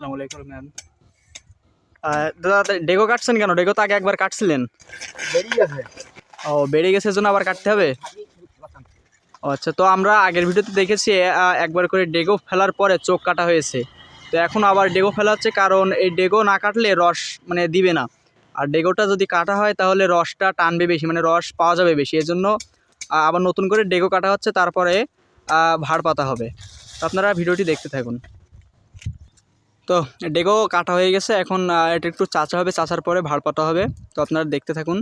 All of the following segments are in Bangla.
আসসালামু আলাইকুম ম্যাম। দাদা ডেগো কাটছেন কেন? ডেগো তো আগে একবার কাটছিলেন। বেরিয়ে গেছে। ও বেড়ে গেছে জন্য আবার কাটতে হবে। ও আচ্ছা, তো আমরা আগের ভিডিওতে দেখেছি একবার করে ডেগো ফেলার পরে চোখ কাটা হয়েছে। তো এখন আবার ডেগো ফেলা হচ্ছে, কারণ এই ডেগো না কাটলে রস মানে দিবে না। আর ডেগোটা যদি কাটা হয় তাহলে রসটা টানবে বেশি, মানে রস পাওয়া যাবে বেশি। এই জন্য আবার নতুন করে ডেগো কাটা হচ্ছে, তারপরে ভাড় পাতা হবে। তো আপনারা ভিডিওটি দেখতে থাকুন। তো ডেগো কাটা হয়ে গেছে, এখন এটা একটু চাচা হবে, চাচার পরে ভাড় পাতা হবে। তো আপনারা দেখতে থাকুন।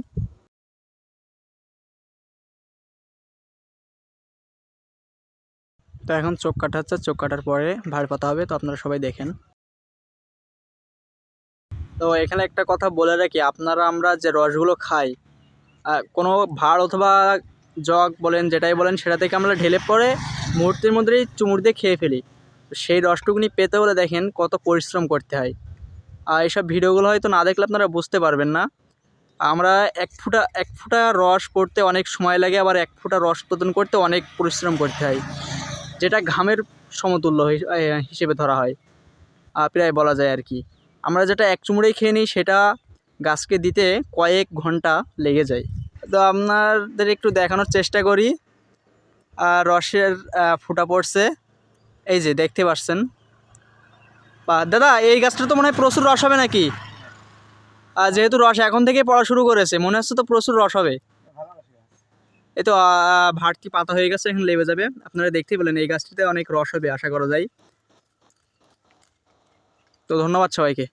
তো এখন চোখ কাটা হচ্ছে, চোখ কাটার পরে ভাড় পাতা হবে। তো আপনারা সবাই দেখেন। তো এখানে একটা কথা বলে রাখি, আপনারা আমরা যে রসগুলো খাই, কোনো ভাড় অথবা জগ বলেন, যেটাই বলেন, সেটা থেকে আমরা ঢেলে পরে মুহূর্তের মধ্যেই চুমুর দিয়ে খেয়ে ফেলি। সেই রসটুকুনি পেতে হলে দেখেন কত পরিশ্রম করতে হয়। আর এইসব ভিডিওগুলো হয়তো না দেখলে আপনারা বুঝতে পারবেন না। আমরা এক ফুটা রস পড়তে অনেক সময় লাগে, আবার এক ফুটা রস উৎপাদন করতে অনেক পরিশ্রম করতে হয়, যেটা ঘামের সমতুল্য হিসেবে ধরা হয়, প্রায় বলা যায় আর কি। আমরা যেটা এক চুমুরেই খেয়ে নিই, সেটা গাছকে দিতে কয়েক ঘন্টা লেগে যায়। তো আপনাদের একটু দেখানোর চেষ্টা করি। রসের ফুটা পড়ছে, এই যে দেখতে পাচ্ছেন। দাদা এই গাছটা তো মনে হয় প্রচুর রস হবে নাকি? যেহেতু রস এখন থেকেই পড়া শুরু করেছে, মনে হচ্ছে তো প্রচুর রস হবে। এই তো ভাড়টি পাতা হয়ে গেছে, এখন লেবে যাবে। আপনারা দেখতেই পেলেন এই গাছটিতে অনেক রস হবে আশা করা যায়। তো ধন্যবাদ সবাইকে।